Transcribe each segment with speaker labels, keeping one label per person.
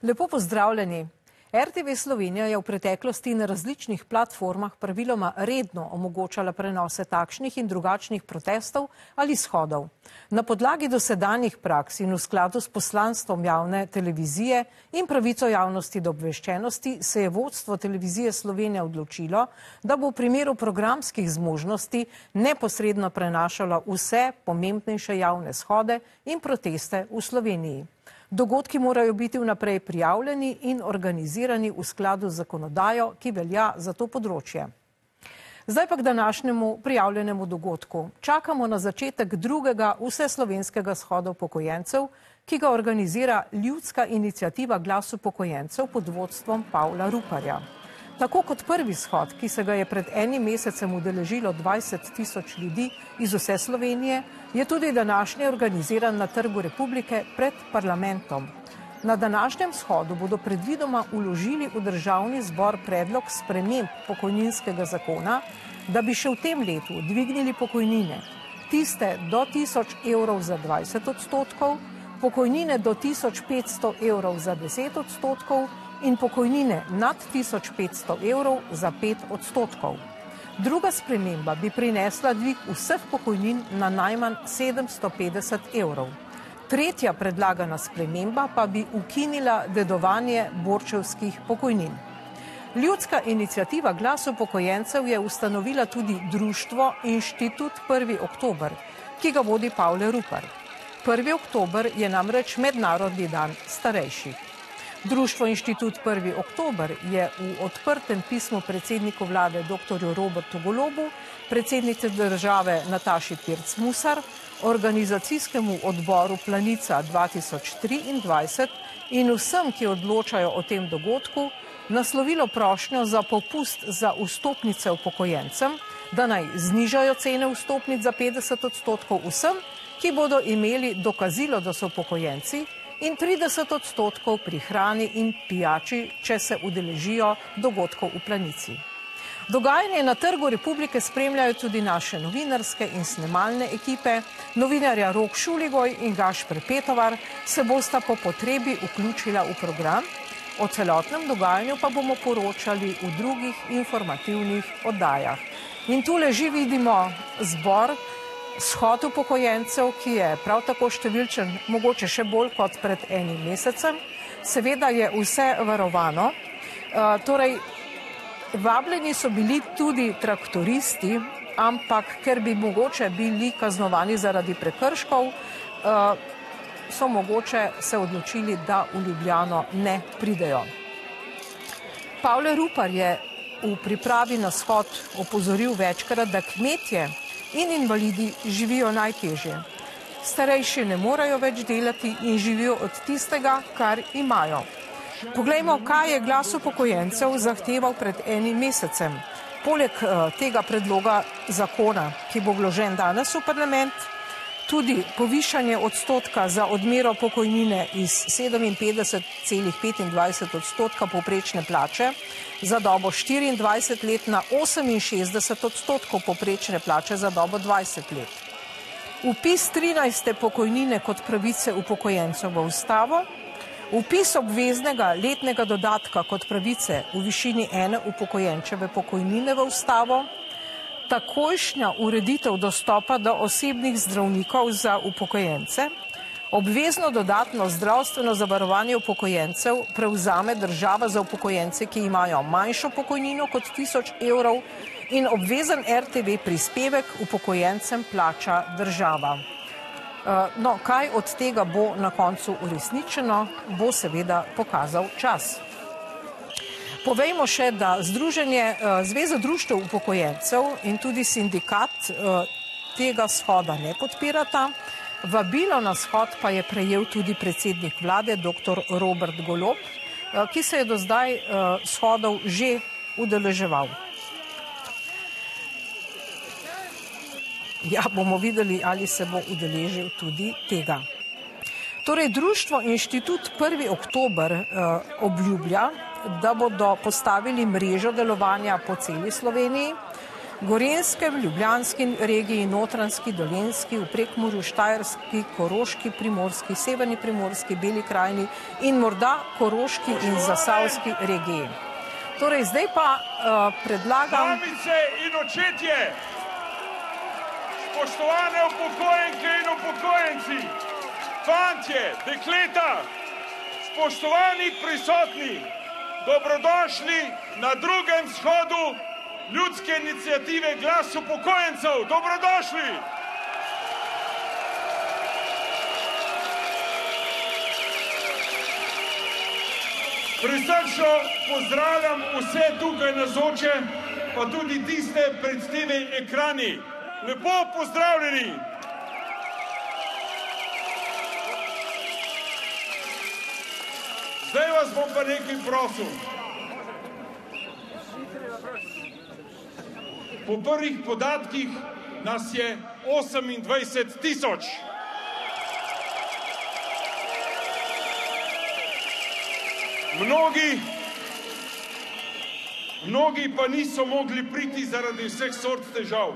Speaker 1: Lepo pozdravljeni. RTV Slovenija je v preteklosti na različnih platformah praviloma redno omogočala prenose takšnih in drugačnih protestov ali shodov. Na podlagi dosedanjih praks in v skladu s poslanstvom javne televizije in pravico javnosti do obveščenosti se je vodstvo Televizije Slovenija odločilo, da bo v primeru programskih zmožnosti neposredno prenašalo vse pomembnejše javne shode in proteste v Sloveniji. Dogodki morajo biti vnaprej prijavljeni in organizirani v skladu z zakonodajo, ki velja za to področje. Zdaj pa k današnjemu prijavljenemu dogodku. Čakamo na začetek drugega vseslovenskega shoda upokojencev, ki ga organizira Ljudska iniciativa Glas upokojencev pod vodstvom Pavla Ruparja. Tako kot prvi shod, ki se ga je pred enim mesecem udeležilo 20 tisoč ljudi iz vse Slovenije, je tudi današnji organiziran na Trgu Republike pred parlamentom. Na današnjem shodu bodo predvidoma vložili v državni zbor predlog sprememb pokojninskega zakona, da bi še v tem letu dvignili pokojnine, tiste do 1000 evrov za 20%, pokojnine do 1500 evrov za 10% in pokojnine nad 1500 evrov za 5%. Druga sprememba bi prinesla dvig vseh pokojnin na najmanj 750 evrov. Tretja predlagana sprememba pa bi ukinila dedovanje borčevskih pokojnin. Ljudska iniciativa Glas upokojencev je ustanovila tudi društvo Inštitut 1. oktober, ki ga vodi Pavle Rupar. 1. oktober je namreč Mednarodni dan starejših. Društvo Inštitut 1. oktober je v odprtem pismu predsedniku vlade dr. Robertu Golobu, predsednici države Nataši Pirc Musar, organizacijskemu odboru Planica 2023 in vsem, ki odločajo o tem dogodku, naslovilo prošnjo za popust za vstopnice upokojencem, da naj znižajo cene vstopnic za 50% vsem, ki bodo imeli dokazilo, da so upokojenci, in 30% pri hrani in pijači, če se udeležijo dogodkov v Planici. Dogajanje na Trgu Republike spremljajo tudi naše novinarske in snemalne ekipe. Novinarja Rok Šuligoj in Gašper Petovar se bosta po potrebi vključila v program. O celotnem dogajanju pa bomo poročali v drugih informativnih oddajah. In tule že vidimo zbor, shod upokojencev, ki je prav tako številčen, mogoče še bolj kot pred enim mesecem. Seveda je vse varovano. Torej, vabljeni so bili tudi traktoristi, ampak ker bi mogoče bili kaznovani zaradi prekrškov, so mogoče se odločili, da v Ljubljano ne pridejo. Pavle Rupar je v pripravi na shod opozoril večkrat, da kmetje in invalidi živijo najtežje. Starejši ne morejo več delati in živijo od tistega, kar imajo. Poglejmo, kaj je Glas upokojencev zahteval pred enim mesecem. Poleg tega predloga zakona, ki bo vložen danes v parlament, tudi povišanje odstotka za odmero pokojnine iz 57,25% povprečne plače za dobo 24 let na 68% povprečne plače za dobo 20 let. Vpis 13. pokojnine kot pravice upokojencev v ustavo, vpis obveznega letnega dodatka kot pravice v višini ene upokojenčeve pokojnine v ustavo, takojšnja ureditev dostopa do osebnih zdravnikov za upokojence, obvezno dodatno zdravstveno zavarovanje upokojencev prevzame država za upokojence, ki imajo manjšo pokojnino kot 1000 evrov in obvezen RTV prispevek upokojencem plača država. No, kaj od tega bo na koncu uresničeno, bo seveda pokazal čas. Povejmo še, da Zveza društev upokojencev in tudi sindikat tega shoda ne podpirata. Vabilo na shod pa je prejel tudi predsednik vlade, dr. Robert Golob, ki se je do zdaj shodov že udeleževal. Ja, bomo videli, ali se bo udeležil tudi tega. Torej, društvo Inštitut 1. oktober obljublja, da bodo postavili mrežo delovanja po celi Sloveniji. Gorenjske, v Ljubljanski regiji, Notranjski, Dolenjski, v Prekmurju, Štajerski, Koroški, Primorski, Severni Primorski, Beli krajini in morda Koroški in Zasavski regiji. Torej, zdaj pa predlagam...
Speaker 2: Mamice in očetje, spoštovane upokojenke in upokojenci, fantje, dekleta, spoštovani prisotni, dobrodošli na drugem shodu ljudske iniciative Glas upokojencev. Dobrodošli! Prisrčno pozdravljam vse tukaj navzoče, pa tudi tiste pred TV ekrani. Lepo pozdravljeni! Zdaj vas bom pa nekaj prosil. Po prvih podatkih nas je 28 tisoč. Mnogi pa niso mogli priti zaradi vseh sort težav.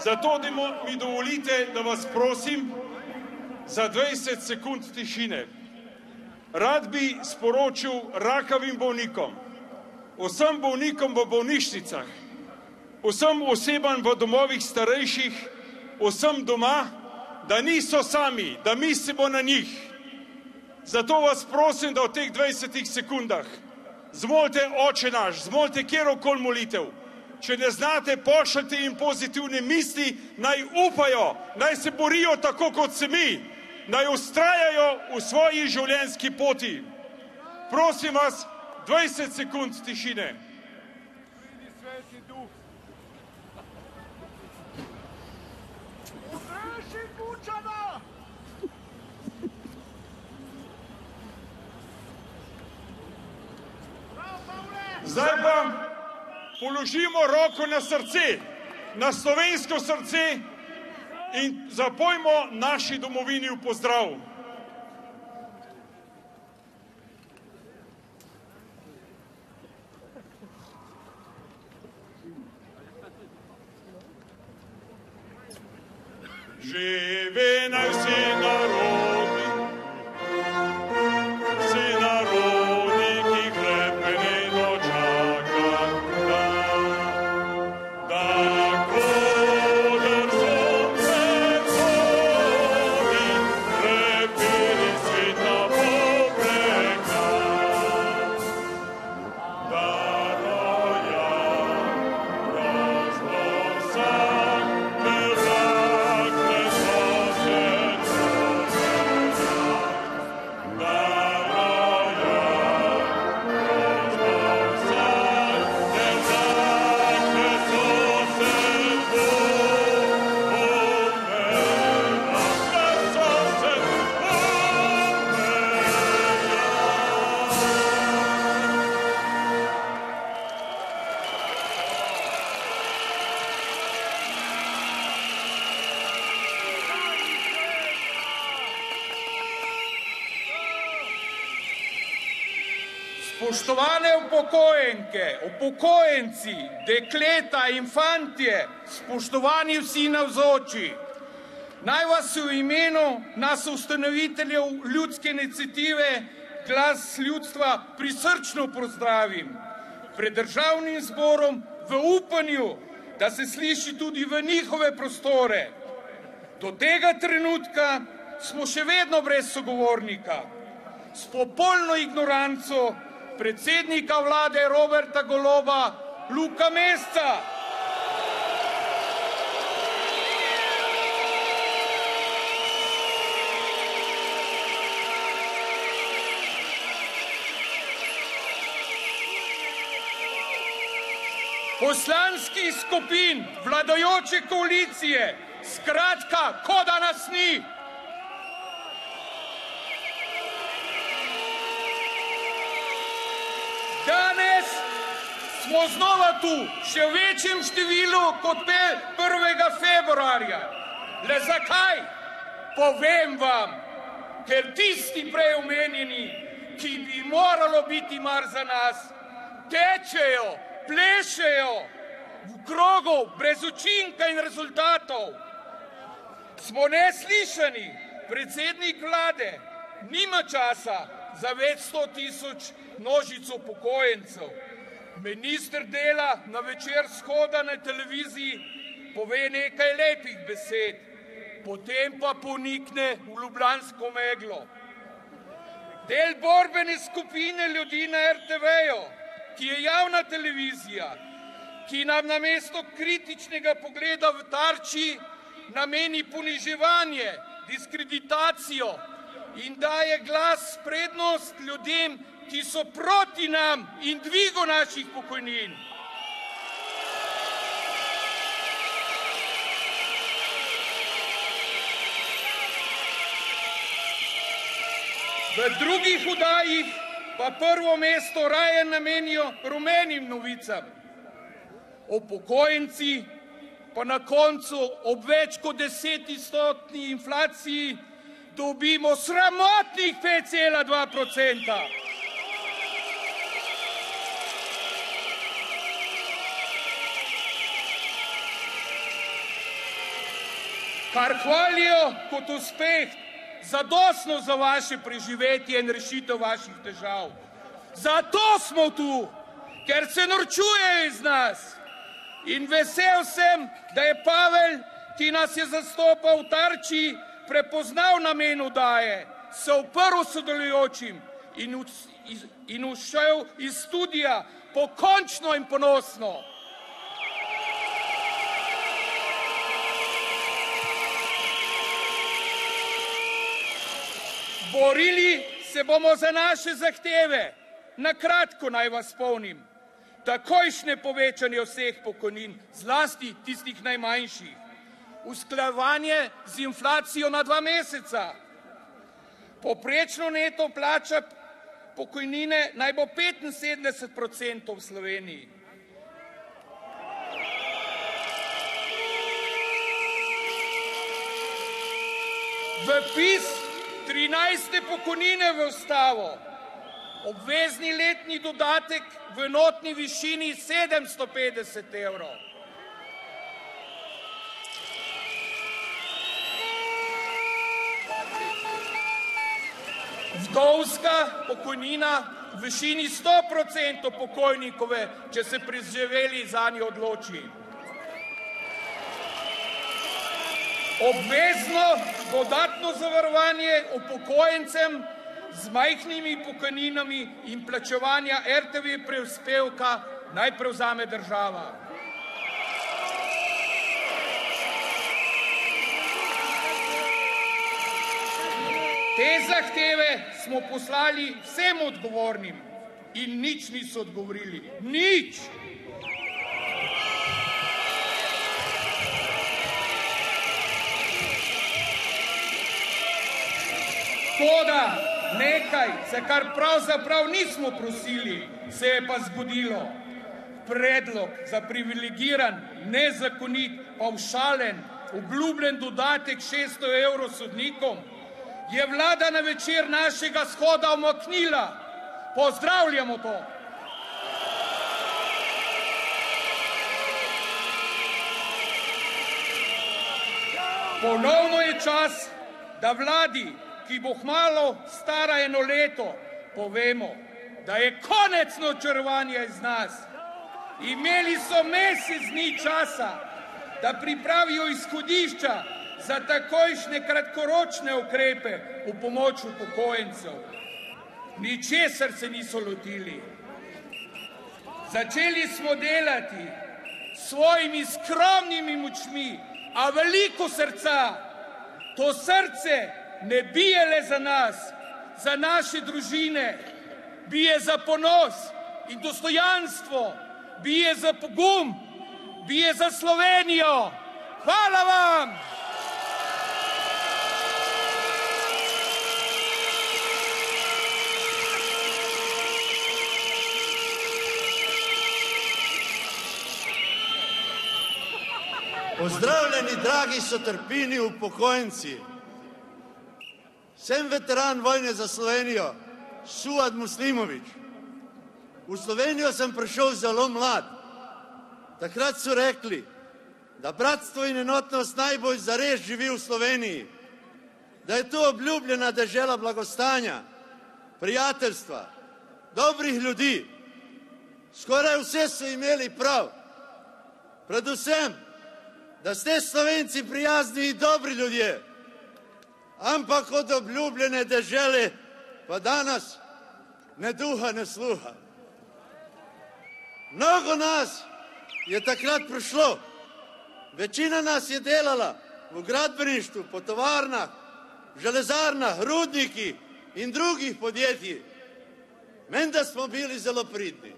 Speaker 2: Zato mi dovolite, da vas prosim za 20 sekund tišine. Rad bi sporočil rakavim bolnikom, vsem bolnikom v bolnišnicah, vsem osebam v domovih starejših, vsem doma, da niso sami, da mislimo na njih. Zato vas prosim, da v teh 20 sekundah zmolite Oče naš, zmolite kjerokoli molitev. Če ne znate, pošljite jim pozitivne misli, naj upajo, naj se borijo tako kot se mi, naj ustrajajo v svoji življenjski poti. Prosim vas, 20 sekund tišine. Zdaj pa položimo roko na srce, na slovensko srce in zapojmo naši domovini v pozdrav. Živi naj vsi narodi, ki hrepeneno čaka dan. Da koder sonce hodi, hrepeni svet na popreka. Da roja razglasan,
Speaker 3: Spoštovane upokojenke, upokojenci, dekleta in fantje, spoštovani vsi navzoči, naj vas v imenu nas ustanoviteljev ljudske iniciative Glas ljudstva prisrčno pozdravim pred državnim zborom v upanju, da se sliši tudi v njihove prostore. Do tega trenutka smo še vedno brez sogovornika. S popolno ignoranco predsednika vlade Roberta Goloba, Luka Mesca. Poslanskih skupin vladajoče koalicije, skratka, kot da nas ni. Danes smo znova tu, še v večjem številu kot 1. februarja. Le zakaj? Povem vam, ker tisti prej omenjeni, ki bi moralo biti mar za nas, tečejo, plešejo, v krogu brez učinka in rezultatov. Smo neslišani, predsednik vlade nima časa za več 100.000 množic upokojencev. Minister dela na večer shoda na televiziji, pove nekaj lepih besed, potem pa ponikne v ljubljansko meglo. Del borbene skupine ljudi na RTV-ju, ki je javna televizija, ki nam namesto kritičnega pogleda v Tarči nameni poniževanje, diskreditacijo in daje glas prednost ljudem, ki so proti nam in dvigu naših pokojnin. V drugih oddajih pa prvo mesto raje namenijo rumenim novicam. Upokojenci pa na koncu ob več kot 10% inflaciji dobimo sramotnih 5,2%. Kar hvalijo kot uspeh, zadostno za vaše preživetje in rešitev vaših težav. Zato smo tu, ker se norčujejo iz nas. In vesel sem, da je Pavel, ki nas je zastopal v Tarči, prepoznal namen oddaje, se uprl sodelujočim in ušel iz studija pokončno in ponosno. Borili se bomo za naše zahteve. Na kratko naj vas spomnim. Takojšnje povečanje vseh pokojnin, zlasti tistih najmanjših. Usklajevanje z inflacijo na 2 meseca. Povprečno neto plača pokojnine naj bo 75% v Sloveniji. Vpis 13. pokojnine v ustavo, obvezni letni dodatek v enotni višini 750 evrov. Vdovska pokojnina v višini 100% pokojnikove, če se preživeli zanjo odloči. Obvezno dodatno zavarovanje upokojencem z majhnimi pokojninami in plačevanja RTV prispevka naj prevzame država. Te zahteve smo poslali vsem odgovornim in nič niso odgovorili. Nič! Toda nekaj, za kar pravzaprav nismo prosili, se je pa zgodilo. Predlog za privilegiran, nezakonit, pavšalen, obljubljen dodatek 600 evrov sodnikom je vlada na večer našega shoda umaknila. Pozdravljamo to. Ponovno je čas, da vladi, ki bo kmalu stara 1 leto, povemo, da je konec norčevanja iz nas. Imeli so mesec dni časa, da pripravijo izhodišča za takojšnje kratkoročne ukrepe v pomoč upokojencev. Ničesar se niso lotili. Začeli smo delati s svojimi skromnimi močmi, a veliko srca. To srce ne bije le za nas, za naše družine, bije za ponos in dostojanstvo, bije za pogum, bije za Slovenijo. Hvala vam!
Speaker 4: Pozdravljeni, dragi sotrpini upokojenci. Sem veteran vojne za Slovenijo, Suad Muslimović. V Slovenijo sem prišel zelo mlad. Takrat so rekli, da bratstvo in enotnost najbolj zares živi v Sloveniji, da je to obljubljena dežela blagostanja, prijateljstva, dobrih ljudi. Skoraj vse so imeli prav. Predvsem, da ste Slovenci prijazni in dobri ljudje. Ampak od obljubljene dežele pa danes ne duha, ne sluha. Mnogo nas je takrat prišlo. Večina nas je delala v gradbeništvu, po tovarnah, železarnah, rudniki in drugih podjetij. Menda smo bili zelo pridni.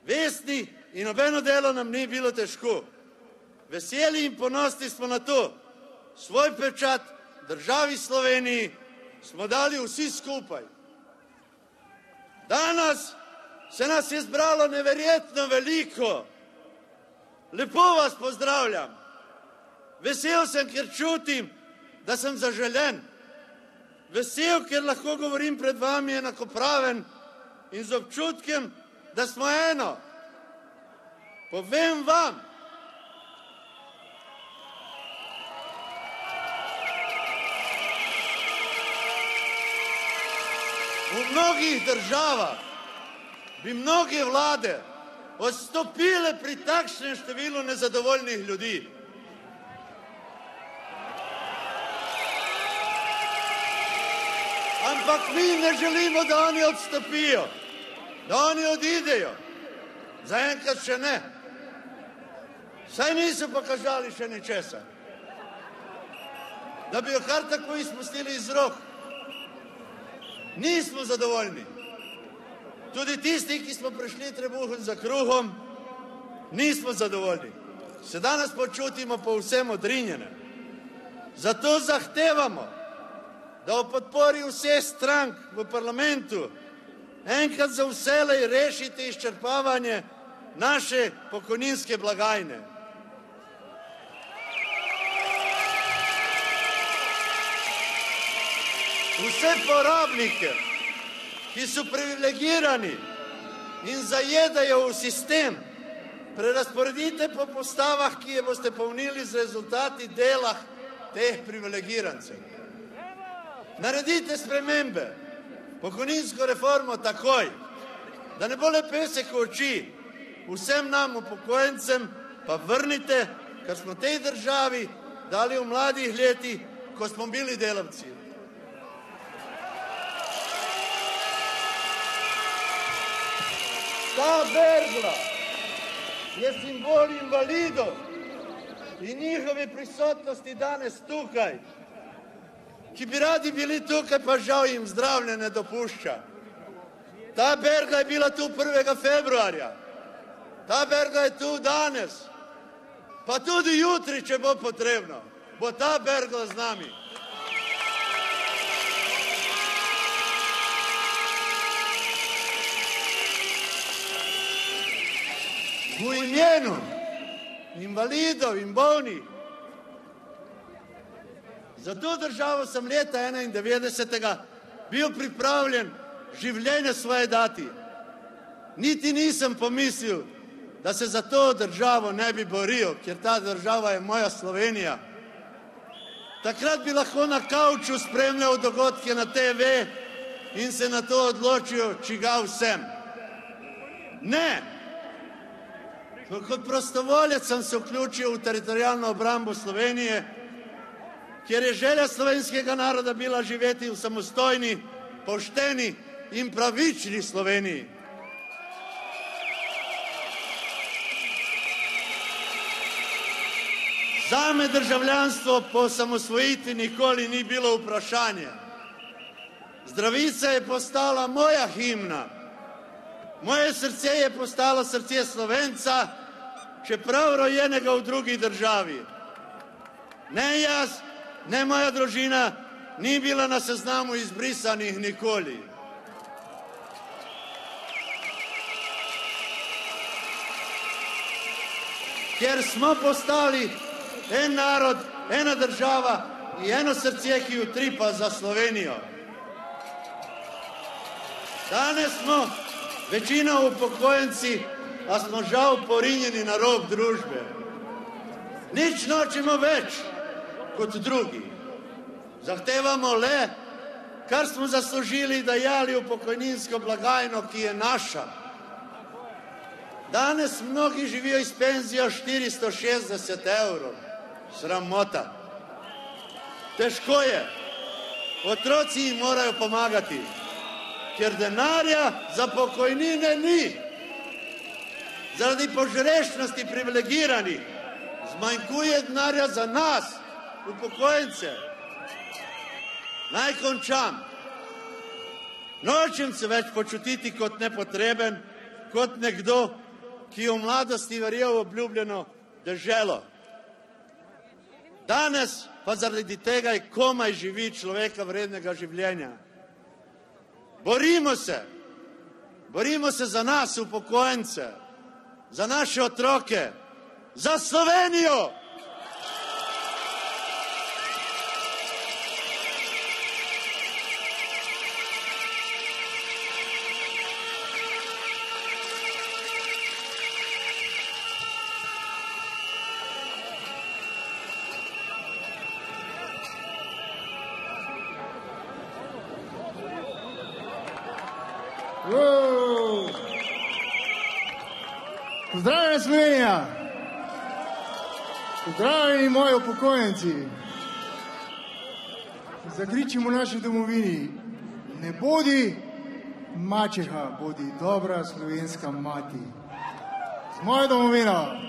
Speaker 4: Vestni in nobeno delo nam ni bilo težko. Veseli in ponosni smo na to. Svoj pečat državi Sloveniji smo dali vsi skupaj. Danes se nas je zbralo neverjetno veliko. Lepo vas pozdravljam. Vesel sem, ker čutim, da sem zaželen. Vesel, ker lahko govorim pred vami enakopraven in z občutkem, da smo eno. Povem vam, v mnogih državah bi mnoge vlade odstopile pri takšnem številu nezadovoljnih ljudi. Ampak mi ne želimo, da oni odstopijo, da oni odidejo. Zaenkrat še ne. Saj niso pokazali še ničesa. Da bi jo kar tako izpustili iz rok. Nismo zadovoljni. Tudi tisti, ki smo prišli trebuhom za kruhom, nismo zadovoljni. Se danes počutimo povsem odrinjene. Zato zahtevamo, da v podpori vseh strank v parlamentu enkrat za vselej rešite izčrpavanje naše pokojninske blagajne. Vse porabnike, ki so privilegirani in zajedajo v sistem, prerazporedite po postavah, ki je boste polnili z rezultati dela teh privilegirancev. Naredite spremembe, pokojninsko reformo takoj, da ne bo le pesek v oči, vsem nam upokojencem pa vrnite, kar smo tej državi dali v mladih letih, ko smo bili delavci. Ta bergla je simbol invalidov in njihove prisotnosti danes tukaj, ki bi radi bili tukaj, pa žal jim zdravje ne dopušča. Ta bergla je bila tu 1. februarja, ta bergla je tu danes, pa tudi jutri, če bo potrebno, bo ta bergla z nami. V imenu invalidov in bolnih. Za to državo sem leta 1991. bil pripravljen življenje svoje dati. Niti nisem pomislil, da se za to državo ne bi boril, ker ta država je moja Slovenija. Takrat bi lahko na kavču spremljal dogodke na TV in se na to odločil, čigav sem. Ne! Kot prostovoljec sem se vključil v teritorijalno obrambo Slovenije, kjer je želja slovenskega naroda bila živeti v samostojni, pošteni in pravični Sloveniji. Zame državljanstvo po osamosvojitvi nikoli ni bilo vprašanje. Zdravica je postala moja himna. Moje srce je postalo srce Slovenca, čeprav rojenega v drugi državi. Ne jaz, ne moja družina ni bila na seznamu izbrisanih nikoli. Ker smo postali en narod, ena država in eno srce, ki utripa za Slovenijo. Danes smo večina upokojenci a smo žal porinjeni na rob družbe. Nič nočemo več kot drugi. Zahtevamo le, kar smo zaslužili dajali v pokojninsko blagajno, ki je naša. Danes mnogi živijo iz penzijo 460 evrov. Sramota. Težko je. Otroci jim morajo pomagati, ker denarja za pokojnine ni. Zaradi požrešnosti privilegiranih zmanjkuje denarja za nas, upokojence. Naj končam. Nočem se več počutiti kot nepotreben, kot nekdo, ki je v mladosti verjel v obljubljeno deželo. Danes pa zaradi tega komaj živi človeka vrednega življenja. Borimo se za nas, upokojence, za naše otroke, za Slovenijo!
Speaker 5: Pozdravljena Slovenija! Pozdravljeni moji upokojenci! Zakričimo naši domovini: ne bodi mačeha, bodi dobra slovenska mati. Z mojo domovino!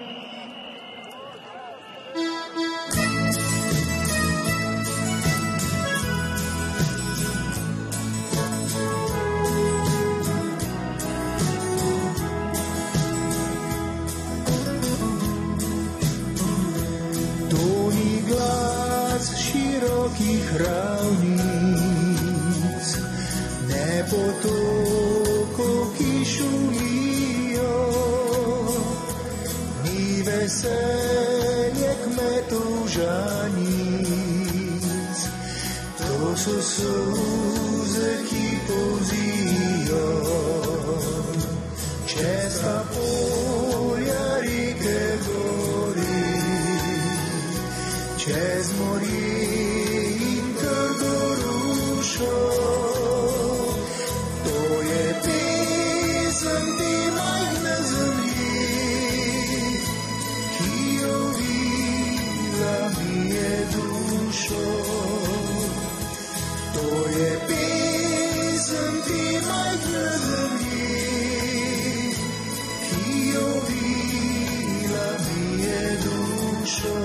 Speaker 6: Ravnic, ne potokov, ki šumijo, ni veselje kmetov žanic, to so suze, ki polzijo, čez ta polja reke gori, čez morje to je pesem te majhne zemlji, ki jo vila mi je dušo. To je pesem te majhne zemlji, ki jo vila mi je dušo.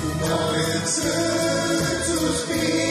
Speaker 6: V mojem srcu spi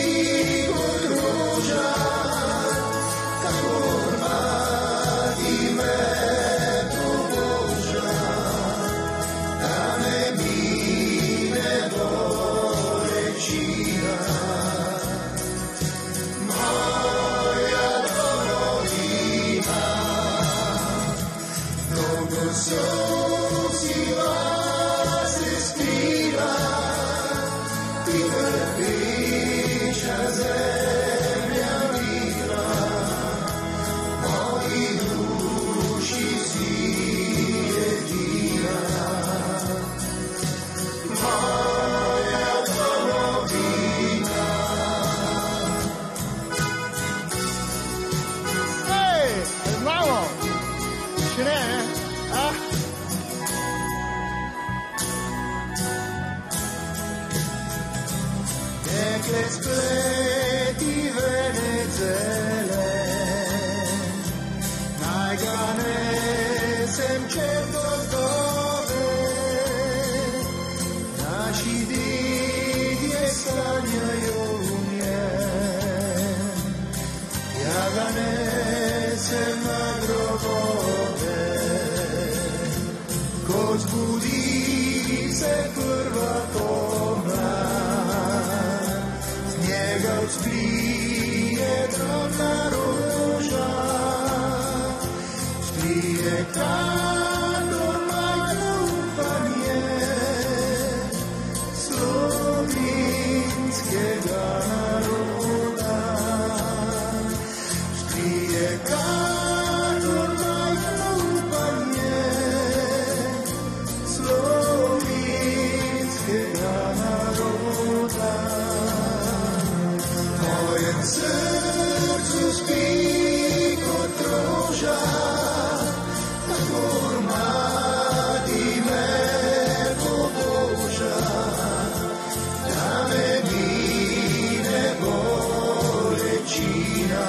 Speaker 6: večina,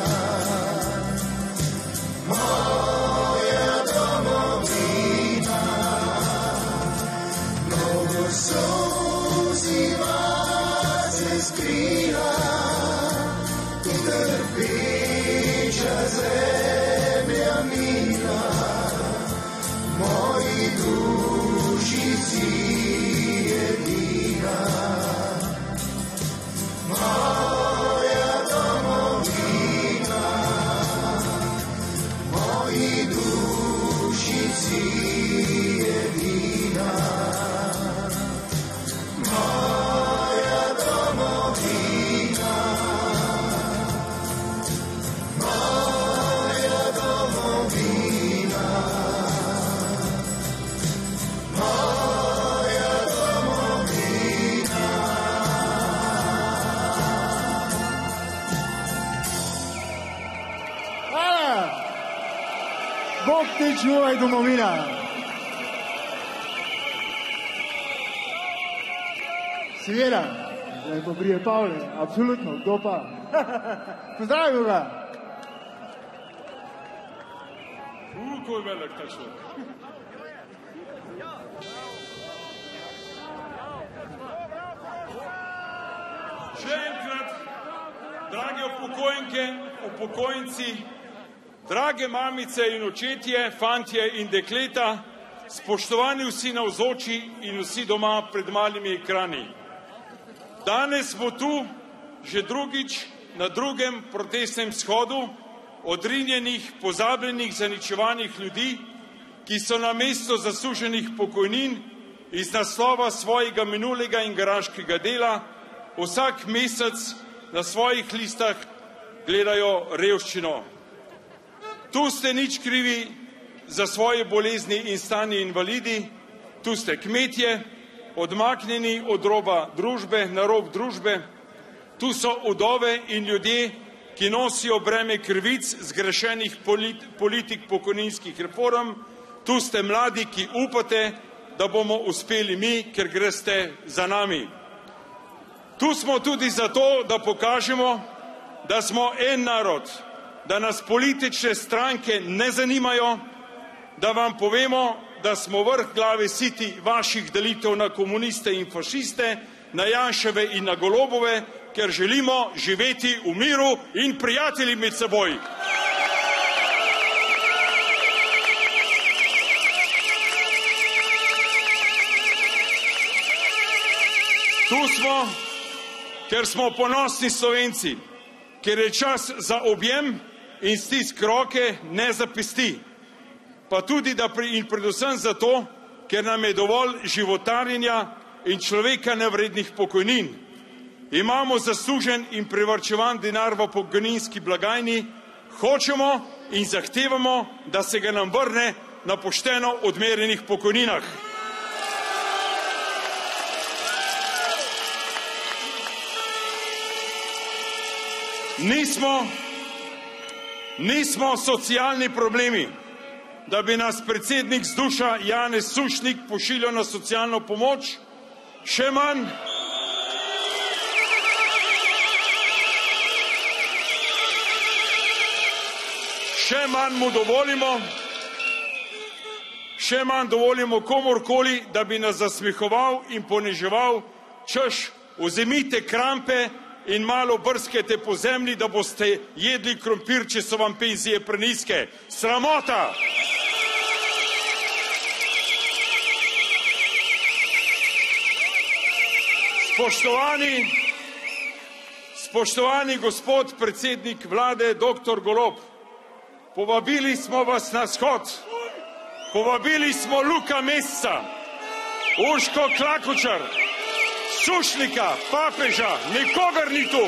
Speaker 6: moja domovina, mnogo solzi vase skrila, trpeča zemlja mila, moji duši si jedina. Moja domovina, moji duši si jedina. Moja domovina, moja domovina, moja domovina.
Speaker 5: Hvala! Bog te čuvaj, domovina! Seveda, zdaj pa prije Pavle, absolutno, kdo pa? Pozdravimo ga!
Speaker 2: Ko je velik ta človek. Še enkrat, drage upokojenke, upokojenci, drage mamice in očetje, fantje in dekleta, spoštovani vsi navzoči in vsi doma pred malimi ekrani. Danes smo tu že drugič na drugem protestnem shodu odrinjenih, pozabljenih, zaničevanih ljudi, ki so na mesto zasluženih pokojnin iz naslova svojega minulega in garaškega dela vsak mesec na svojih listah gledajo revščino. Tu ste nič krivi za svoje bolezni in stanje invalidi, tu ste kmetje, odmaknjeni od roba družbe, na rob družbe, tu so udove in ljudje, ki nosijo breme krivic zgrešenih politik pokojninskih reform, tu ste mladi, ki upate, da bomo uspeli mi, ker greste za nami. Tu smo tudi zato, da pokažemo, da smo en narod, da nas politične stranke ne zanimajo, da vam povemo, da smo vrh glave siti vaših delitev na komuniste in fašiste, na Janševe in na Golobove, ker želimo živeti v miru in prijatelji med seboj. Tu smo, ker smo ponosni Slovenci, ker je čas za objem in stisk roke, ne za pesti. Pa tudi in predvsem zato, ker nam je dovolj životarjenja in človeka nevrednih pokojnin. Imamo zaslužen in privarčevan denar v pokojninski blagajni, hočemo in zahtevamo, da se ga nam vrne na pošteno odmerjenih pokojninah. Nismo socialni problemi, da bi nas predsednik ZDUŠ-a Janez Sušnik pošiljal na socialno pomoč, še manj dovolimo komorkoli, da bi nas zasmehoval in poniževal, češ, vzemite krampe in malo brskete po zemlji, da boste jedli krompir, če so vam penzije prenizke. Sramota! Spoštovani gospod predsednik vlade, dr. Golob, povabili smo vas na shod, povabili smo Luka Mesca, Urško Klakočar, Sušnika, Papeža, nikogar ni tu.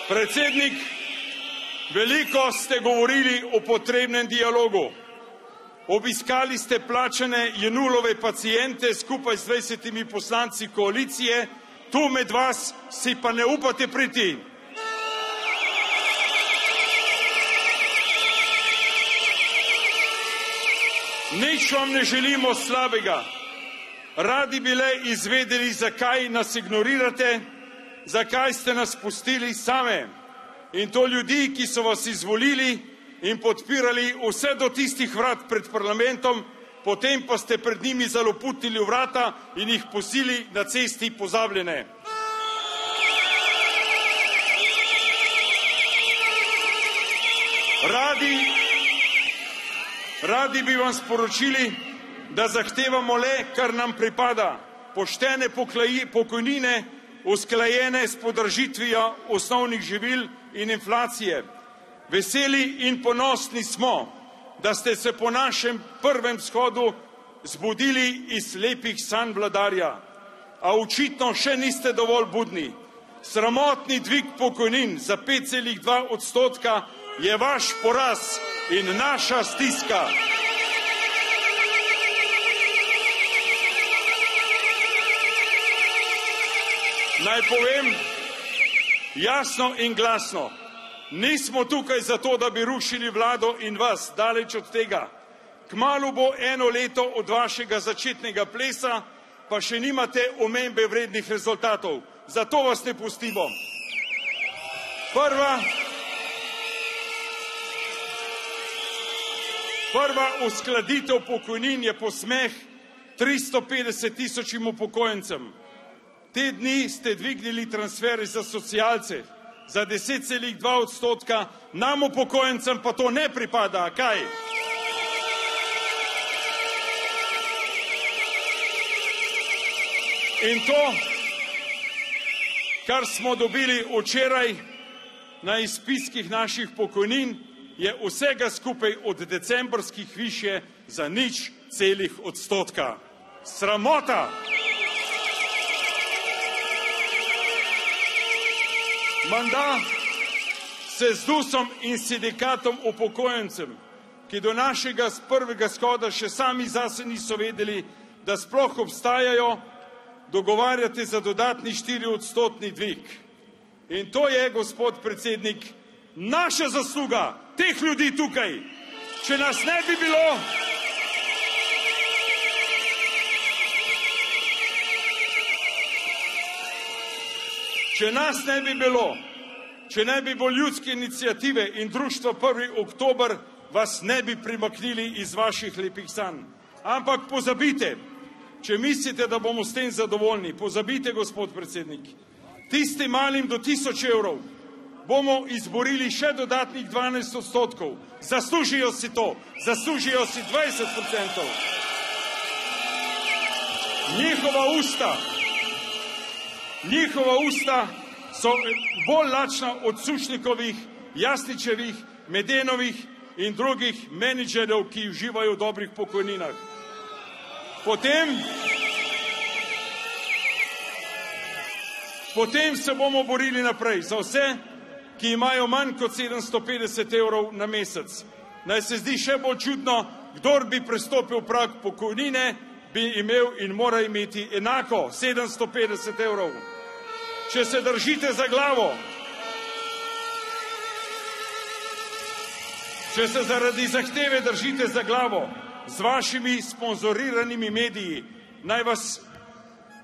Speaker 2: Predsednik, veliko ste govorili o potrebnem dialogu. Obiskali ste plačane Jenulove paciente skupaj z 20 poslanci koalicije, tu med vas si pa ne upate priti. Nič vam ne želimo slabega, Radi bi le izvedeli, zakaj nas ignorirate, zakaj ste nas pustili same. In to ljudi, ki so vas izvolili in podpirali vse do tistih vrat pred parlamentom, potem pa ste pred njimi zaloputili vrata in jih pustili na cesti pozabljene. Radi bi vam sporočili, da zahtevamo le, kar nam pripada, poštene pokojnine, usklajene s podražitvijo osnovnih živil in inflacije. Veseli in ponosni smo, da ste se po našem prvem shodu zbudili iz lepih sanj vladarja, a očitno še niste dovolj budni. Sramotni dvig pokojnin za 5,2% je vaš poraz in naša stiska. Naj povem jasno in glasno, nismo tukaj zato, da bi rušili vlado in vas, daleč od tega. Kmalu bo 1 leto od vašega začetnega plesa, pa še nimate omembe vrednih rezultatov. Zato vas ne pustimo. Prva uskladitev pokojnin je posmeh 350 tisočim upokojencem. Te dni ste dvignili transfere za socialce za 10,2%, nam upokojencem pa to ne pripada, kaj? In to, kar smo dobili včeraj na izpiskih naših pokojnin, je vsega skupaj od decembrskih višje za 0,1%. Sramota! Menda se z DUS-om in sindikatom upokojencem, ki do našega prvega shoda še sami zase niso vedeli, da sploh obstajajo, dogovarjate za dodatni 4% dvig. In to je, gospod predsednik, naša zasluga, teh ljudi tukaj. Če nas ne bi bilo, če ne bi bilo ljudske iniciative in društva 1. oktober, vas ne bi primaknili iz vaših lepih sanj. Ampak pozabite, če mislite, da bomo s tem zadovoljni, pozabite, gospod predsednik, tistim malim do 1000 evrov bomo izborili še dodatnih 12%. Zaslužijo si to, zaslužijo si 20%. Njihova usta so bolj lačna od Sušnikovih, Jasničevih, Medenovih in drugih menedžerjev, ki uživajo v dobrih pokojninah. Potem se bomo borili naprej za vse, ki imajo manj kot 750 evrov na mesec. Naj se zdi še bolj čudno, kdor bi prestopil prag pokojnine, bi imel in mora imeti enako 750 evrov. Če se držite za glavo, če se zaradi zahteve držite za glavo z vašimi sponzoriranimi mediji, naj vas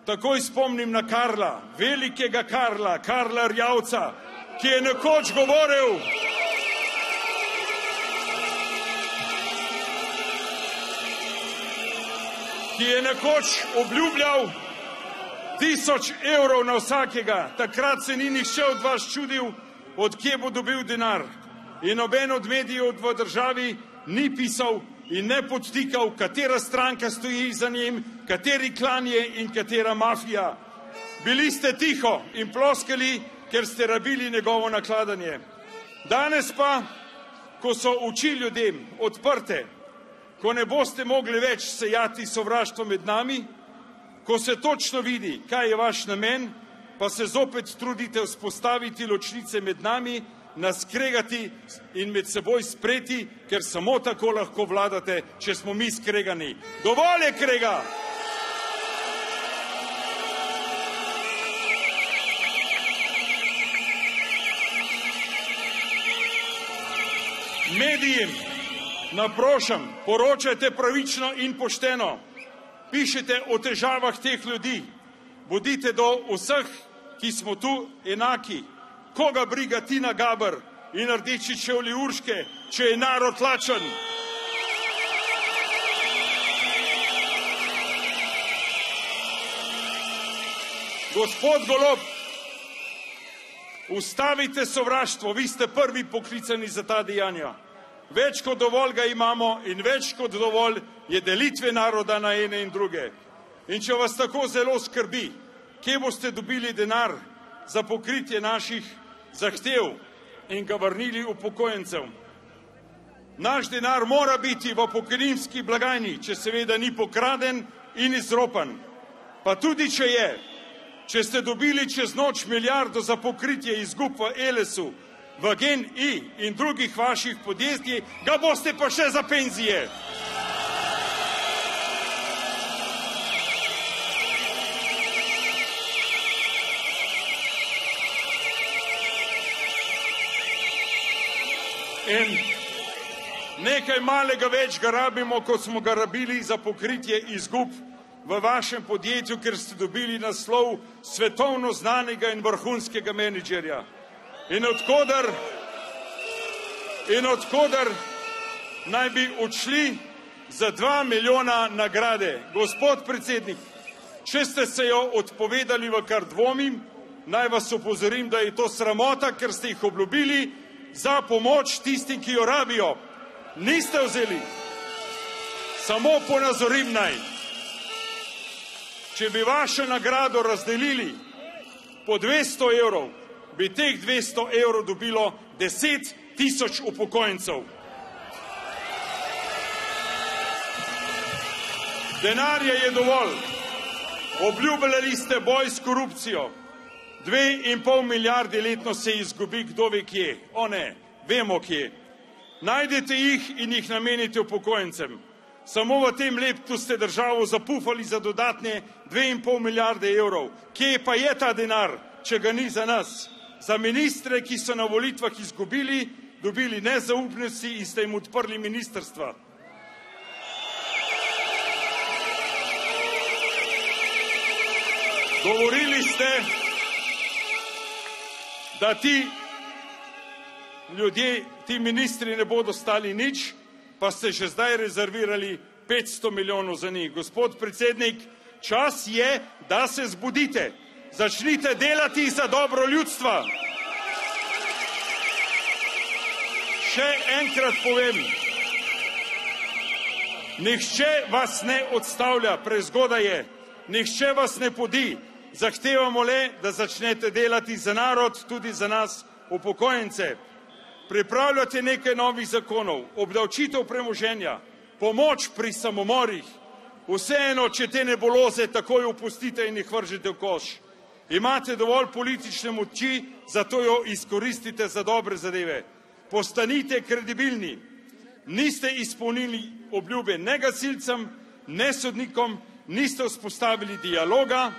Speaker 2: takoj spomnim na Karla, velikega Karla Rjavca, ki je nekoč govoril, ki je nekoč obljubljal 1000 evrov na vsakega. Takrat se ni nihče od vas čudil, od kje bo dobil denar. In noben od medijev v državi ni pisal in ne podtikal, katera stranka stoji za njim, kateri klan je in katera mafija. Bili ste tiho in ploskali, ker ste rabili njegovo nakladanje. Danes pa, ko so oči ljudem odprte, ko ne boste mogli več sejati sovraštvo med nami, ko se točno vidi, kaj je vaš namen, pa se zopet trudite vzpostaviti ločnice med nami, nas kregati in med seboj spreti, ker samo tako lahko vladate, če smo mi skregani. Dovolj je krega! Medijem naprošam, poročajte pravično in pošteno. pišete o težavah teh ljudi. Bodite do vseh, ki smo tu enaki. Koga briga Tina Gaber in rdeči čevlji Urške, če je narod lačen? Gospod Golob, ustavite sovraštvo, vi ste prvi poklicani za ta dejanja. Več kot dovolj ga imamo in več kot dovolj je delitve naroda na ene in druge. In če vas tako zelo skrbi, kje boste dobili denar za pokritje naših zahtev in ga vrnili upokojencem? Naš denar mora biti v pokojninski blagajni, če seveda ni pokraden in izropan. Pa tudi če je, če ste dobili čez noč milijardo za pokritje izgub v Elesu, v GEN-I in drugih vaših podjetij, ga boste pa še za penzije. In nekaj malega več ga rabimo, kot smo ga rabili za pokritje izgub v vašem podjetju, ker ste dobili naslov svetovno znanega in vrhunskega menedžerja. In odkoder naj bi odšli za 2 milijona nagrade. Gospod predsednik, če ste se jo odpovedali, v kar dvomim, naj vas opozorim, da je to sramota, ker ste jih obljubili za pomoč tistim, ki jo rabijo. Niste vzeli. Samo ponazorim naj. Če bi vašo nagrado razdelili po 200 evrov, bi teh 200 evrov dobilo 10 tisoč upokojencev. Denarja je dovolj. Obljubljali ste boj s korupcijo. 2,5 milijarde letno se izgubi, kdo ve kje. O ne, vemo kje. Najdete jih in jih namenite upokojencem. Samo v tem letu ste državo zapufali za dodatne 2,5 milijarde evrov. Kje pa je ta denar, če ga ni za nas? Za ministre, ki so na volitvah izgubili, dobili nezaupnosti in ste jim odprli ministrstva. Govorili ste, da ti ljudje, ti ministri ne bodo stali nič, pa ste že zdaj rezervirali 500 milijonov za njih. Gospod predsednik, čas je, da se zbudite. Začnite delati za dobro ljudstva. Še enkrat povem, nihče vas ne odstavlja, prezgodaj je, nihče vas ne podi. Zahtevamo le, da začnete delati za narod, tudi za nas, upokojence. Pripravljate nekaj novih zakonov, obdavčitev premoženja, pomoč pri samomorih. Vseeno, če te nebuloze takoj opustite in jih vržete v koš. Imate dovolj politične moči, zato jo izkoristite za dobre zadeve. Postanite kredibilni. Niste izpolnili obljube ne gasilcem, ne sodnikom, niste vzpostavili dialoga,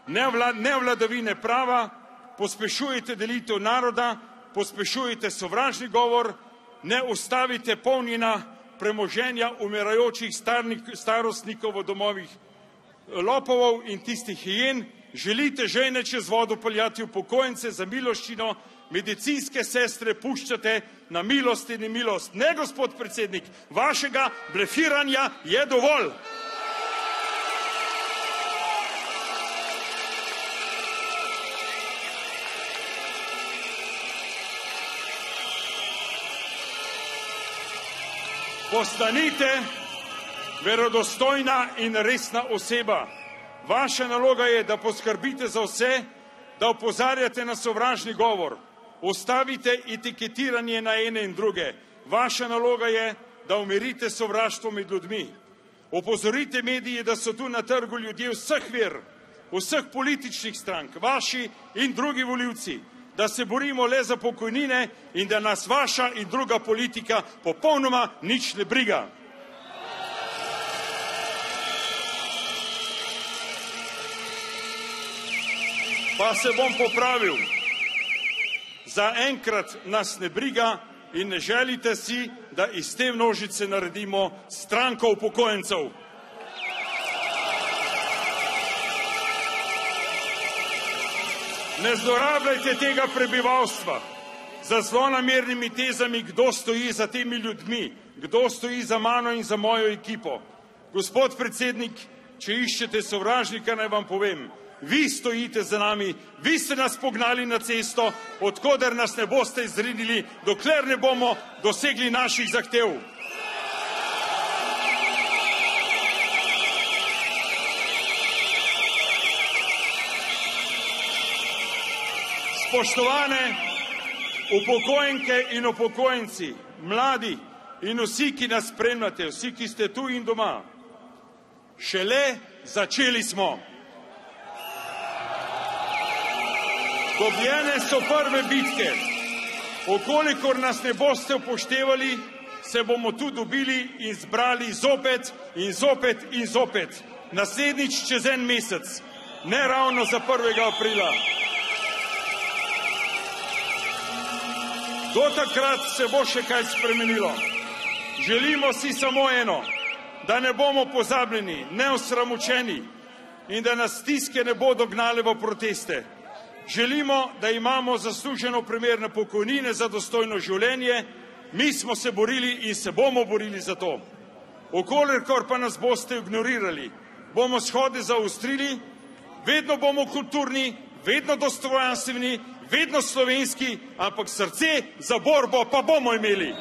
Speaker 2: ne vladavine prava, pospešujete delitev naroda, pospešujete sovražni govor, ne ustavite polnjenja premoženja umirajočih starostnikov v domovih lopovov in tistih hijen, želite žejne čez vodo peljati upokojence za miloščino, medicinske sestre puščate na milost in nemilost. Ne, gospod predsednik, vašega blefiranja je dovolj. Postanite verodostojna in resna oseba. Vaša naloga je, da poskrbite za vse, da opozarjate na sovražni govor. Ustavite etiketiranje na ene in druge. Vaša naloga je, da umirite sovraštvo med ljudmi. Opozorite medije, da so tu na trgu ljudje vseh ver, vseh političnih strank, vaši in drugi volivci, da se borimo le za pokojnine in da nas vaša in druga politika popolnoma nič ne briga. Pa se bom popravil. Zaenkrat nas ne briga in ne želite si, da iz te množice naredimo stranko upokojencev. Ne zlorabljajte tega prebivalstva za zlonamernimi tezami, kdo stoji za temi ljudmi, kdo stoji za mano in za mojo ekipo. Gospod predsednik, če iščete sovražnika, naj vam povem, vi stojite za nami, vi ste nas pognali na cesto, odkoder nas ne boste izrinili, dokler ne bomo dosegli naših zahtev. Spoštovane upokojenke in upokojenci, mladi in vsi, ki nas spremljate, vsi, ki ste tu in doma, šele začeli smo. Dobljene so prve bitke. Okolikor nas ne boste upoštevali, se bomo tu dobili in zbrali zopet in zopet in zopet. Naslednjič čez en mesec, ne ravno za 1. aprila. Do takrat se bo še kaj spremenilo. Želimo si samo eno, da ne bomo pozabljeni, ne osramočeni in da nas stiske ne bodo gnale v proteste. Želimo, da imamo zasluženo primerne pokojnine za dostojno življenje. Mi smo se borili in se bomo borili za to. Okolikor pa nas boste ignorirali, bomo shode zaostrili, vedno bomo kulturni, vedno dostojanstveni, vedno slovenski, ampak srce za borbo pa bomo imeli.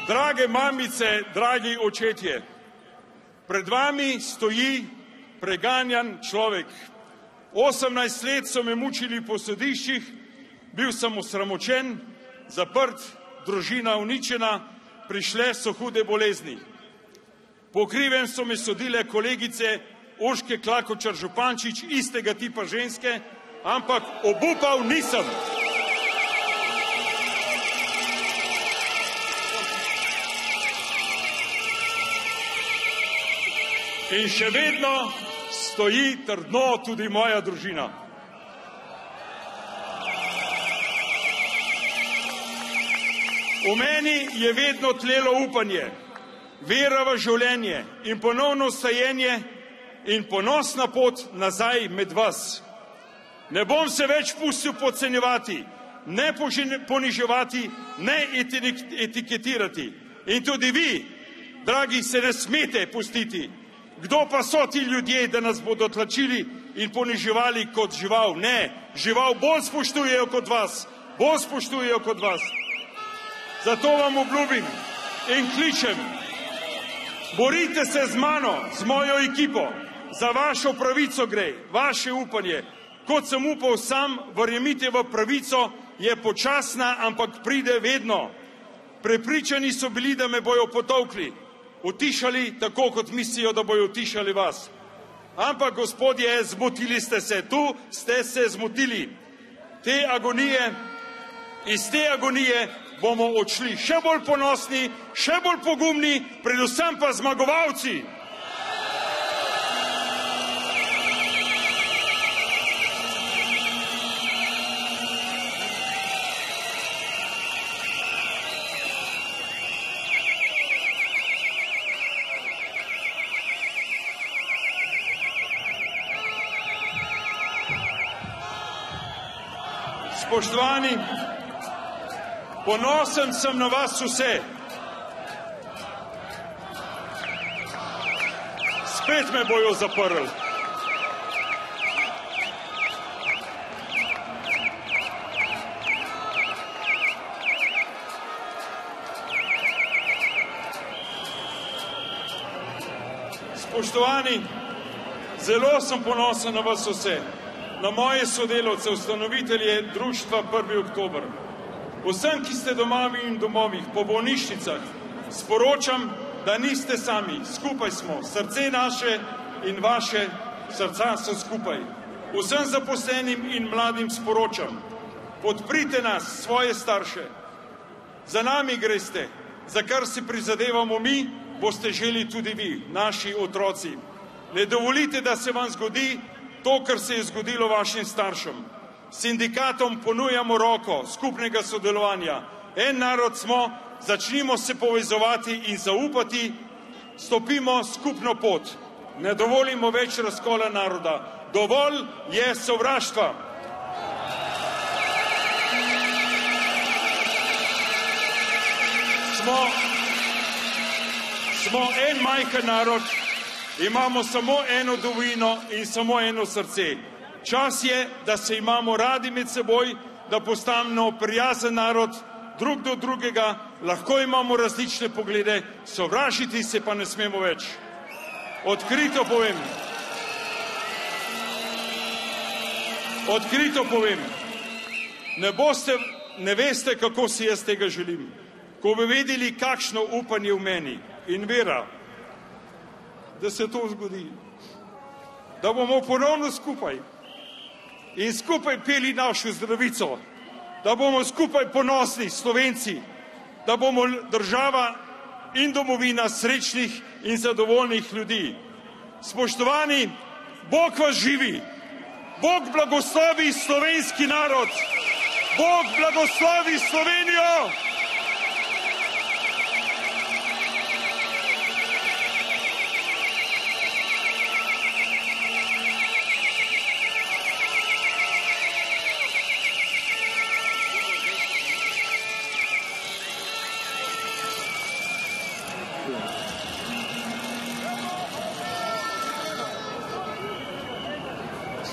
Speaker 2: Drage mamice, dragi očetje, pred vami stoji preganjan človek. 18 let so me mučili po sodiščih, bil sem osramočen, zaprt, družina uničena, prišle so hude bolezni. Po krivem so me sodile kolegice Urške Klakočar Župančič, istega tipa ženske, ampak obupal nisem. In še vedno stoji trdno tudi moja družina. V meni je vedno tlelo upanje, vera v življenje in ponovno vstajenje in ponosna pot nazaj med vas. Ne bom se več pustil podcenjevati, ne poniževati, ne etiketirati. In tudi vi, dragi, se ne smete pustiti. Kdo pa so ti ljudje, da nas bodo tlačili in poniževali kot žival? Ne, žival bolj spoštujejo kot vas, bolj spoštujejo kot vas. Zato vam obljubim in kličem, borite se z mano, z mojo ekipo, za vašo pravico gre, vaše upanje. Kot sem upal sam, verjemite v pravico, je počasna, ampak pride vedno. Prepričani so bili, da me bojo potolkli, utišali, tako kot mislijo, da bojo utišali vas. Ampak, gospodje, zmotili ste se, tu ste se zmotili. Iz te agonije bomo odšli še bolj ponosni, še bolj pogumni, predvsem pa zmagovalci. Spoštovani, ponosen sem na vas vse. Spet me bojo zaprli. Spoštovani, zelo sem ponosen na vas vse. Na moje sodelavce, ustanovitelje društva 1. oktober. Vsem, ki ste doma in domovih, po bolnišnicah, sporočam, da niste sami, skupaj smo, srce naše in vaše srca so skupaj. Vsem zaposlenim in mladim sporočam, podprite nas, svoje starše. Za nami greste, za kar si prizadevamo mi, boste želi tudi vi, naši otroci. Ne dovolite, da se vam zgodi to, kar se je zgodilo vašim staršem. Sindikatom ponujamo roko skupnega sodelovanja. En narod smo, začnimo se povezovati in zaupati, stopimo skupno pot. Ne dovolimo več razkola naroda. Dovolj je sovraštva. Smo en majhen narod, imamo samo eno domovino in samo eno srce. Čas je, da se imamo radi med seboj, da postanemo prijazen narod, drug do drugega, lahko imamo različne poglede, sovražiti se pa ne smemo več. Odkrito povem, ne veste, kako si jaz tega želim. Ko bi vedeli, kakšno upanje v meni in vera, da se to zgodi, da bomo ponovno skupaj in skupaj peli našo zdravico, da bomo skupaj ponosni Slovenci, da bomo država in domovina srečnih in zadovoljnih ljudi. Spoštovani, Bog vas živi, Bog blagoslovi slovenski narod, Bog blagoslovi Slovenijo.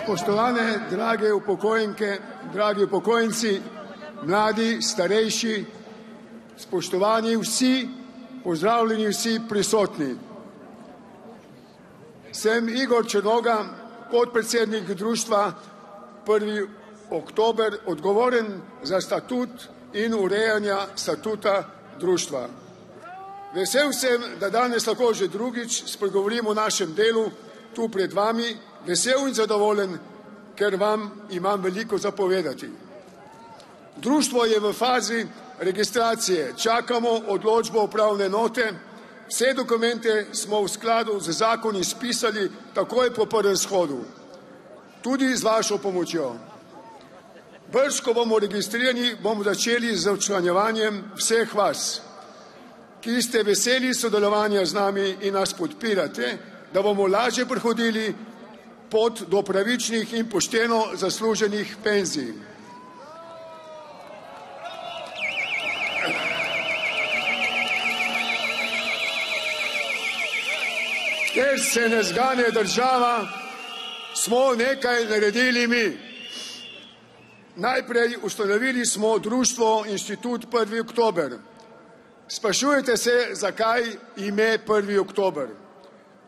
Speaker 7: Spoštovane, drage upokojenke, dragi upokojenci, mladi, starejši, spoštovani vsi, pozdravljeni vsi prisotni. Sem Igor Črnoga, podpredsednik društva 1. oktober, odgovoren za statut in urejanja statuta društva. Vesel sem, da danes lahko že drugič spregovorim o našem delu tu pred vami, vesel in zadovoljen, ker vam imam veliko zapovedati. Društvo je v fazi registracije, čakamo odločbo upravne enote, vse dokumente smo v skladu z zakoni spisali takoj po prvem shodu, tudi z vašo pomočjo. Brž, ko bomo registrirani, bomo začeli z včlanjevanjem vseh vas, ki ste veseli sodelovanja z nami in nas podpirate, da bomo lažje prehodili pot do pravičnih in pošteno zasluženih penzij. Ker se ne zgane država, smo nekaj naredili mi. Najprej ustanovili smo društvo Inštitut 1. oktober. Sprašujete se, zakaj ime 1. oktober.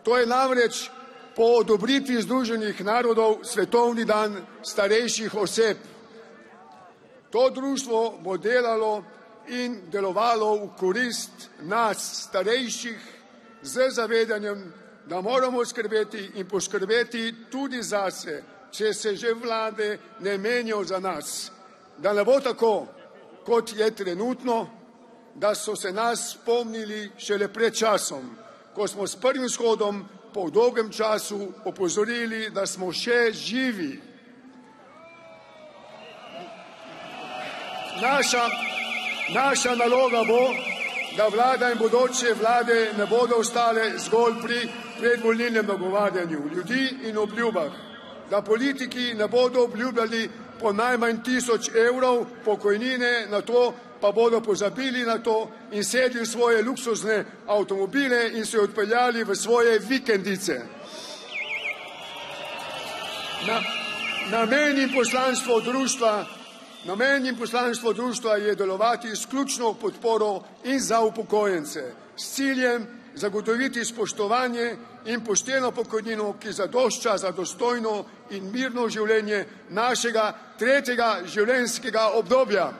Speaker 7: To je namreč po odobritvi Združenih narodov svetovni dan starejših oseb. To društvo bo delalo in delovalo v korist nas starejših z zavedanjem, da moramo skrbeti in poskrbeti tudi zase, če se že vlade ne menijo za nas. Da ne bo tako, kot je trenutno, da so se nas spomnili šele pred časom, ko smo s prvim shodom po dolgem času opozorili, da smo še živi. Naša naloga bo, da vlada in bodoče vlade ne bodo ostale zgolj pri predvolilnem nagovarjanju ljudi in obljubah, da politiki ne bodo obljubljali po najmanj 1000 evrov pokojnine, na to pa bodo pozabili na to in sedli v svoje luksuzne avtomobile in se odpeljali v svoje vikendice. Namen in poslanstvo društva je delovati izključno v podporo in za upokojence, s ciljem zagotoviti spoštovanje in pošteno pokojnino, ki zadošča za dostojno in mirno življenje našega 3. življenjskega obdobja.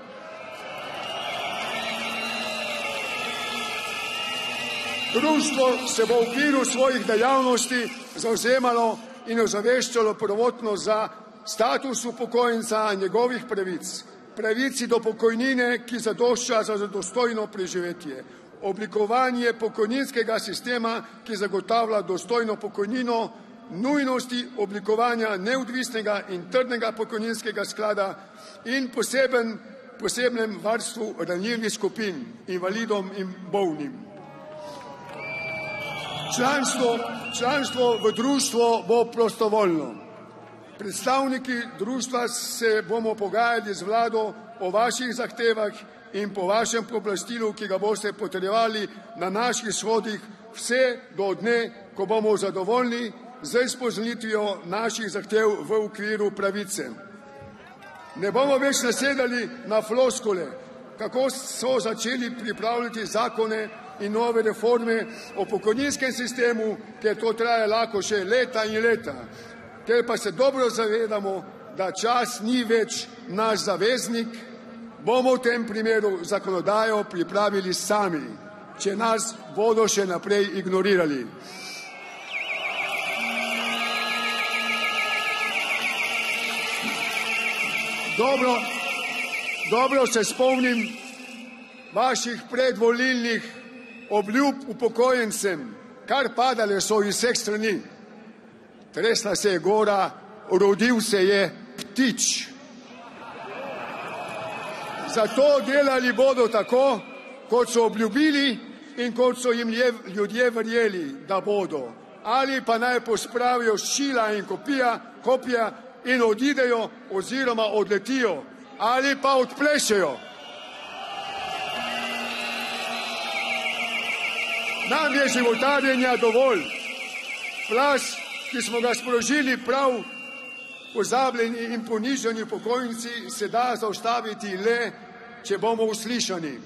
Speaker 7: Društvo se bo v okviru svojih dejavnosti zavzemalo in ozaveščalo prvotno za status upokojenca in njegovih pravic, pravici do pokojnine, ki zadošča za dostojno preživetje, oblikovanje pokojninskega sistema, ki zagotavlja dostojno pokojnino, nujnosti oblikovanja neodvisnega in trdnega pokojninskega sklada in poseben posebnem varstvu ranljivih skupin, invalidom in bolnim. Članstvo v društvo bo prostovoljno. Predstavniki društva se bomo pogajali z vlado o vaših zahtevah in po vašem pooblastilu, ki ga boste potrjevali na naših shodih vse do dne, ko bomo zadovoljni z izpolnitvijo naših zahtev v okviru pravice. Ne bomo več nasedali na floskule, kako so začeli pripravljati zakone in nove reforme o pokojninskem sistemu, ker to traja lahko še leta in leta. Ker pa se dobro zavedamo, da čas ni več naš zaveznik, bomo v tem primeru zakonodajo pripravili sami, če nas bodo še naprej ignorirali. Dobro se spomnim vaših predvolilnih obljub upokojencem, kar padale so iz vseh strani. Tresla se je gora, rodil se je ptič. Zato delali bodo tako, kot so obljubili in kot so jim ljudje verjeli, da bodo. Ali pa naj pospravijo šila in kopija in odidejo oziroma odletijo, ali pa odplešejo. Nam je životarjenja dovolj. Plaz, ki smo ga sprožili prav pozabljeni in ponižani upokojenci, se da zaustaviti le, če bomo uslišani.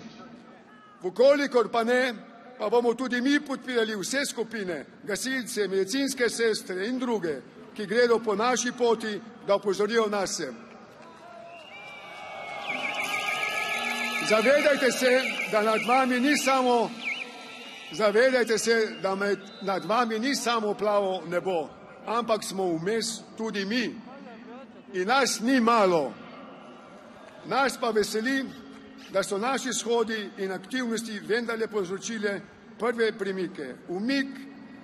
Speaker 7: Vkolikor pa ne, pa bomo tudi mi podpirali vse skupine, gasilce, medicinske sestre in druge, ki gredo po naši poti, da opozorijo nase. Zavedajte se, da nad vami ni samo plavo nebo, ampak smo vmes tudi mi. In nas ni malo. Nas pa veseli, da so naši shodi in aktivnosti vendarle povzročile prve premike. Umik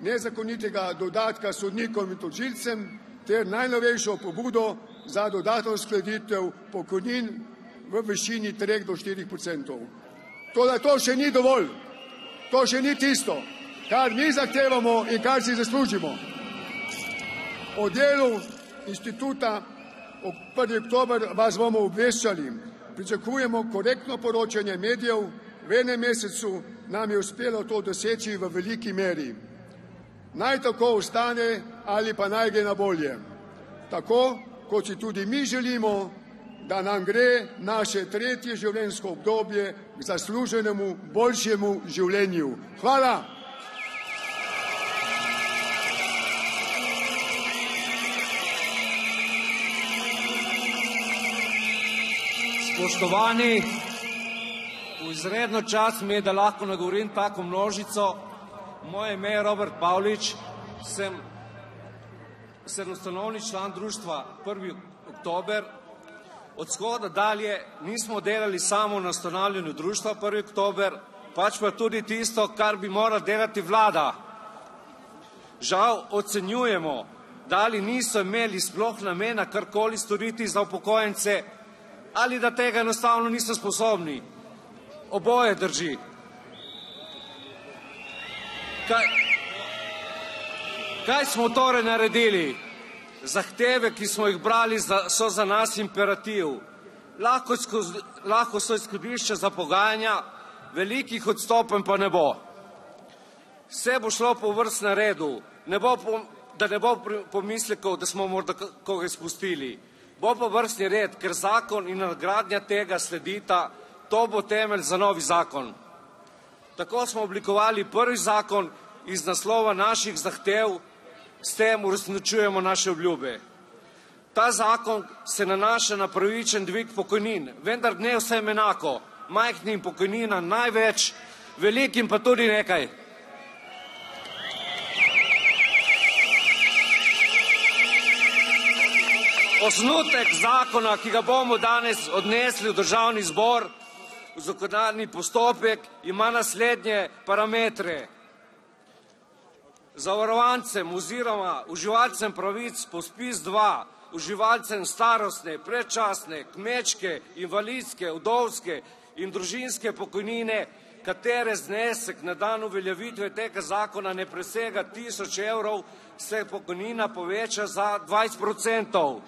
Speaker 7: nezakonitega dodatka sodnikom in tožilcem ter najnovejšo pobudo za dodatno uskladitev pokojnin v višini 3 do 4%. Toda to še ni dovolj. To še ni tisto, kar mi zahtevamo in kar si zaslužimo. O delu inštituta 1. oktober vas bomo obveščali. Pričakujemo korektno poročanje medijev. V enem mesecu nam je uspelo to doseči v veliki meri. Naj tako ostane ali pa naj gre na bolje. Tako, kot si tudi mi želimo, da nam gre naše tretje življenjsko obdobje k zasluženemu boljšemu življenju. Hvala!
Speaker 8: Spoštovani, v izredno čast mi je, da lahko nagovorim tako množico. Moje ime je Robert Pavlič, sem ustanovni član društva 1. oktober. Od shoda dalje nismo delali samo na ustanavljanju društva 1. oktober, pač pa tudi tisto, kar bi morala delati vlada. Žal ocenjujemo, da ali niso imeli sploh namena karkoli storiti za upokojence, ali da tega enostavno niso sposobni. Oboje drži. Kaj smo torej naredili? Zahteve, ki smo jih brali, so za nas imperativ. Lahko so izhodišča za pogajanja, velikih odstopenj pa ne bo. Vse bo šlo po vrstnem redu, da ne bo pomislekov, da smo morda koga izpustili. Bo pa vrstni red, ker zakon in nadgradnja tega sledita, to bo temelj za novi zakon. Tako smo oblikovali prvi zakon iz naslova naših zahtev, s tem uresničujemo naše obljube. Ta zakon se nanaša na pravičen dvig pokojnin, vendar ne vsem enako. Majhnim pokojninam največ, velikim pa tudi nekaj. Osnutek zakona, ki ga bomo danes odnesli v Državni zbor, v zakonodajni postopek, ima naslednje parametre. Zavarovancem oziroma uživalcem pravic po SPIZ-2 uživalcem starostne, predčasne, kmečke, invalidske, vdovske in družinske pokojnine, katere znesek na dan uveljavitve tega zakona ne presega 1000 evrov, se pokojnina poveča za 20%.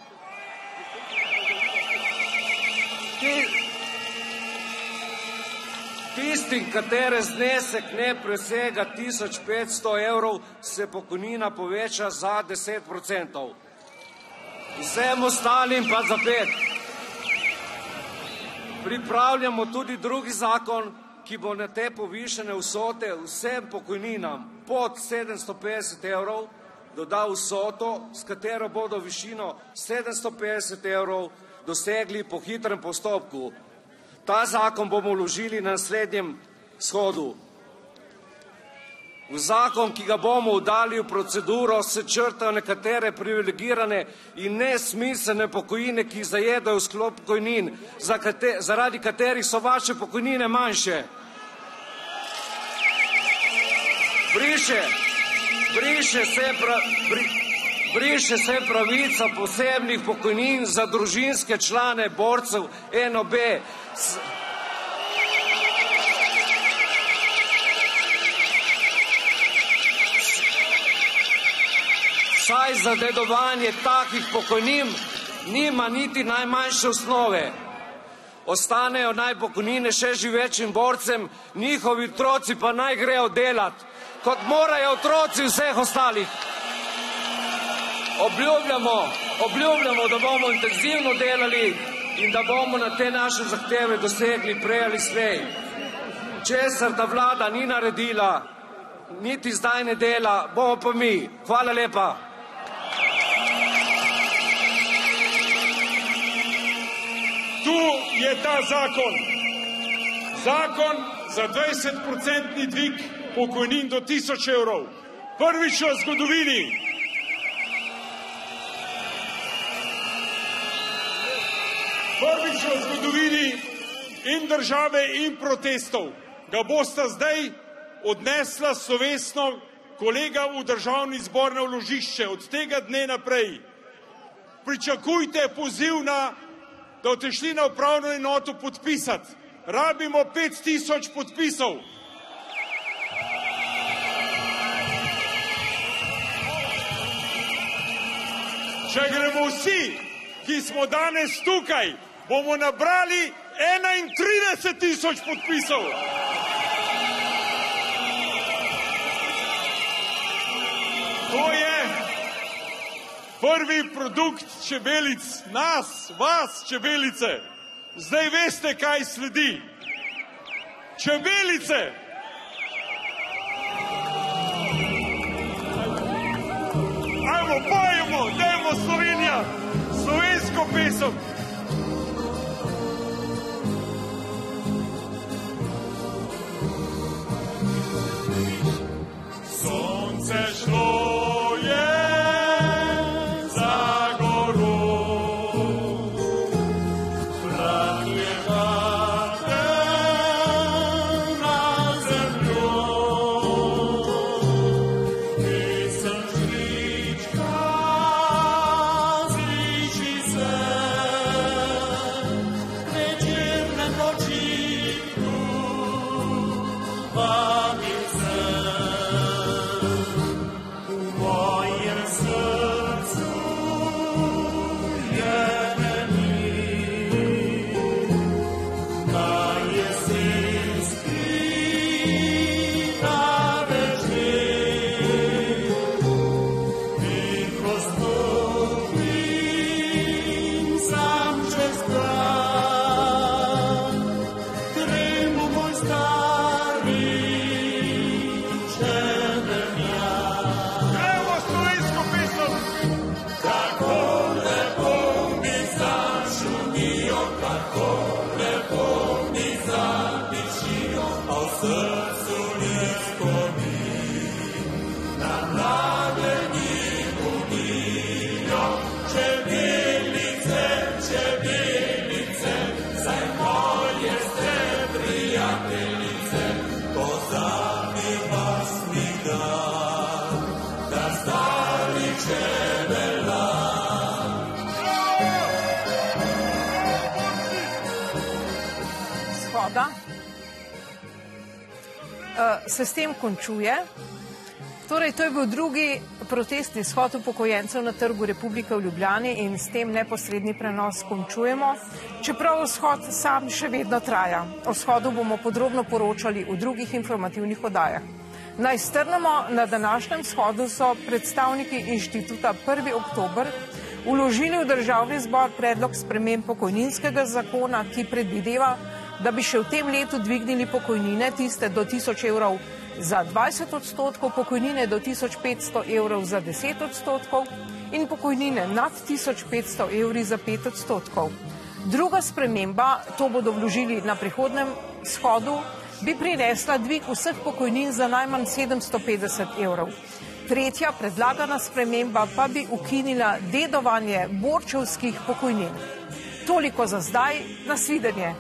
Speaker 8: Tistim, katere znesek ne presega 1500 evrov, se pokojnina poveča za 10%. Vsem ostalim pa za 5%. Pripravljamo tudi drugi zakon, ki bo na te povišene vsote vsem pokojninam pod 750 evrov dodal vsoto, s katero bodo višino 750 evrov dosegli po hitrem postopku. Ta zakon bomo vložili na naslednjem shodu. V zakon, ki ga bomo dali v proceduro, se črtajo nekatere privilegirane in nesmiselne pokojnine, ki zajedajo v sklop pokojnin, zaradi katerih so vaše pokojnine manjše. Briše se pravica posebnih pokojnin za družinske člane borcev NOB. Saj za dedovanje takih pokojnin nima niti najmanjše osnove. Ostanejo naj pokojnine še živečim borcem, njihovi otroci pa naj grejo delat, kot morajo otroci vseh ostalih. Obljubljamo, da bomo intenzivno delali in da bomo na te naše zahteve dosegli prej ali slej. Česar da vlada ni naredila, niti zdaj ne dela, bomo pa mi. Hvala lepa.
Speaker 2: Tu je ta zakon. Zakon za 20% dvig pokojnin do 1000 evrov. Prvič v zgodovini. Prvič v zgodovini in države in protestov ga bosta zdaj odnesla slovesno kolega v državni zbor na vložišče. Od tega dne naprej pričakujte poziv da boste šli na upravno enoto podpisati. Rabimo 5000 podpisov. Če gremo vsi, ki smo danes tukaj, bomo nabrali 31 000 podpisov. To je prvi produkt čebelic, nas, vas, čebelice. Zdaj veste, kaj sledi. Čebelice! Ajmo, pojemo, dajmo Slovenija, slovensko pesem. Sonce šlo je za goro, pragljevate na zemljo, pesem žlička zliči se, večerne počitku vabi se.
Speaker 1: shoda se s tem končuje. Torej, to je bil drugi protestni shod upokojencev na Trgu Republike v Ljubljani in s tem neposredni prenos končujemo, čeprav shod sam še vedno traja. O shodu bomo podrobno poročali v drugih informativnih oddajah. Naj strnemo, na današnjem shodu so predstavniki inštituta 1. oktober vložili v Državni zbor predlog sprememb pokojninskega zakona, ki predvideva, da bi še v tem letu dvignili pokojnine, tiste do 1000 evrov za 20%, pokojnine do 1500 evrov za 10% in pokojnine nad 1500 evri za 5%. Druga sprememba, to bodo vložili na prihodnem shodu, bi prinesla dvig vseh pokojnin za najmanj 750 evrov. Tretja predlagana sprememba pa bi ukinila dedovanje borčevskih pokojnin. Toliko za zdaj, nasvidenje.